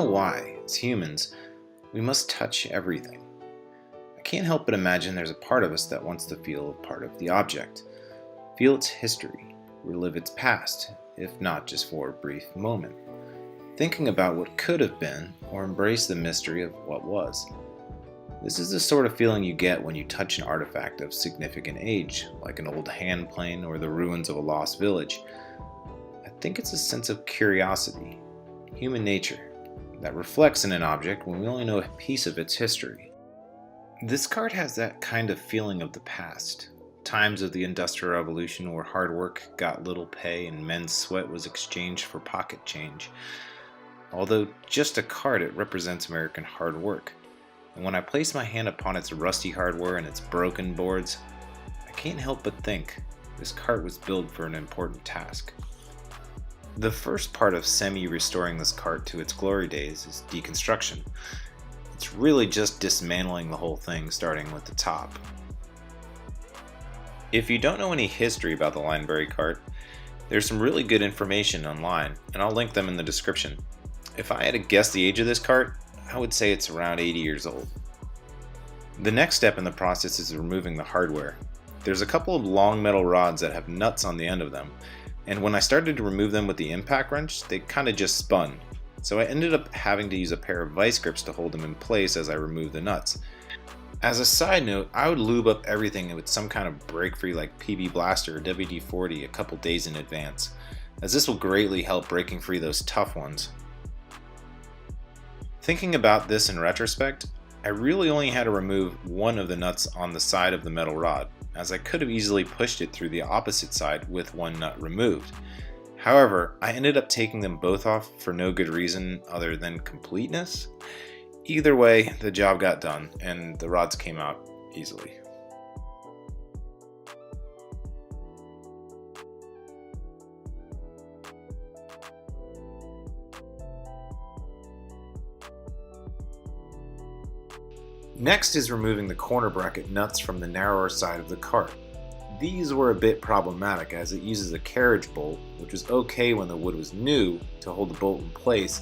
why, as humans, we must touch everything. I can't help but imagine there's a part of us that wants to feel a part of the object, feel its history, relive its past, if not just for a brief moment, thinking about what could have been or embrace the mystery of what was. This is the sort of feeling you get when you touch an artifact of significant age, like an old hand plane or the ruins of a lost village. I think it's a sense of curiosity, human nature, that reflects in an object when we only know a piece of its history. This card has that kind of feeling of the past, times of the Industrial Revolution where hard work got little pay and men's sweat was exchanged for pocket change. Although just a card, it represents American hard work. And when I place my hand upon its rusty hardware and its broken boards, I can't help but think this cart was built for an important task. The first part of semi-restoring this cart to its glory days is deconstruction. It's really just dismantling the whole thing, starting with the top. If you don't know any history about the Lineberry cart, there's some really good information online, and I'll link them in the description. If I had to guess the age of this cart, I would say it's around 80 years old. The next step in the process is removing the hardware. There's a couple of long metal rods that have nuts on the end of them, and when I started to remove them with the impact wrench, they kind of just spun. So I ended up having to use a pair of vice grips to hold them in place as I removed the nuts. As a side note, I would lube up everything with some kind of break-free like PB Blaster or WD-40 a couple days in advance, as this will greatly help breaking free those tough ones. Thinking about this in retrospect, I really only had to remove one of the nuts on the side of the metal rod, as I could have easily pushed it through the opposite side with one nut removed. However, I ended up taking them both off for no good reason other than completeness. Either way, the job got done and the rods came out easily. Next is removing the corner bracket nuts from the narrower side of the cart. These were a bit problematic as it uses a carriage bolt, which was okay when the wood was new to hold the bolt in place,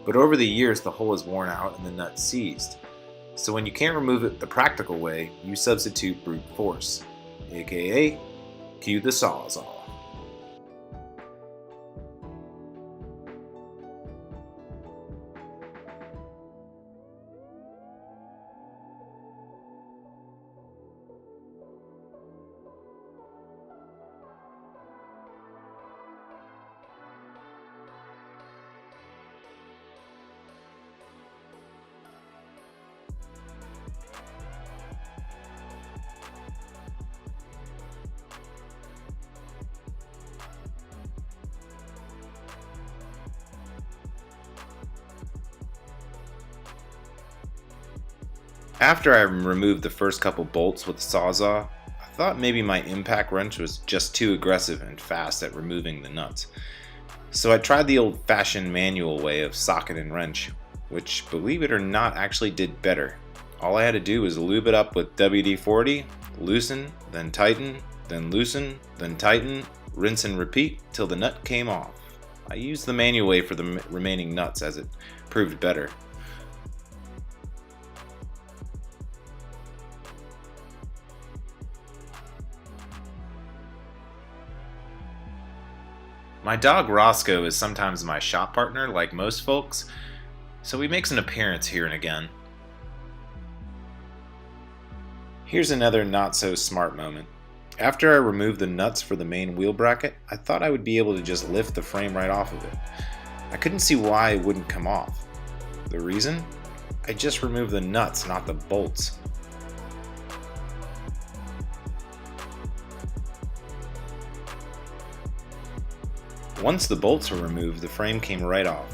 but over the years the hole is worn out and the nut seized. So when you can't remove it the practical way, you substitute brute force, aka cue the sawzall. After I removed the first couple bolts with the sawzall, I thought maybe my impact wrench was just too aggressive and fast at removing the nuts. So I tried the old-fashioned manual way of socket and wrench, which, believe it or not, actually did better. All I had to do was lube it up with WD-40, loosen, then tighten, then loosen, then tighten, rinse and repeat till the nut came off. I used the manual way for the remaining nuts as it proved better. My dog Roscoe is sometimes my shop partner, like most folks, so he makes an appearance here and again. Here's another not so smart moment. After I removed the nuts for the main wheel bracket, I thought I would be able to just lift the frame right off of it. I couldn't see why it wouldn't come off. The reason? I just removed the nuts, not the bolts. Once the bolts were removed, the frame came right off.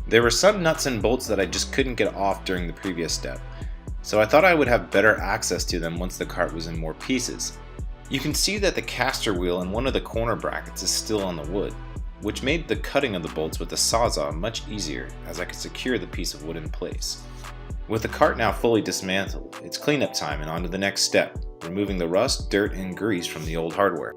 There were some nuts and bolts that I just couldn't get off during the previous step, so I thought I would have better access to them once the cart was in more pieces. You can see that the caster wheel and one of the corner brackets is still on the wood, which made the cutting of the bolts with the sawzall much easier as I could secure the piece of wood in place. With the cart now fully dismantled, it's cleanup time and on to the next step, removing the rust, dirt, and grease from the old hardware.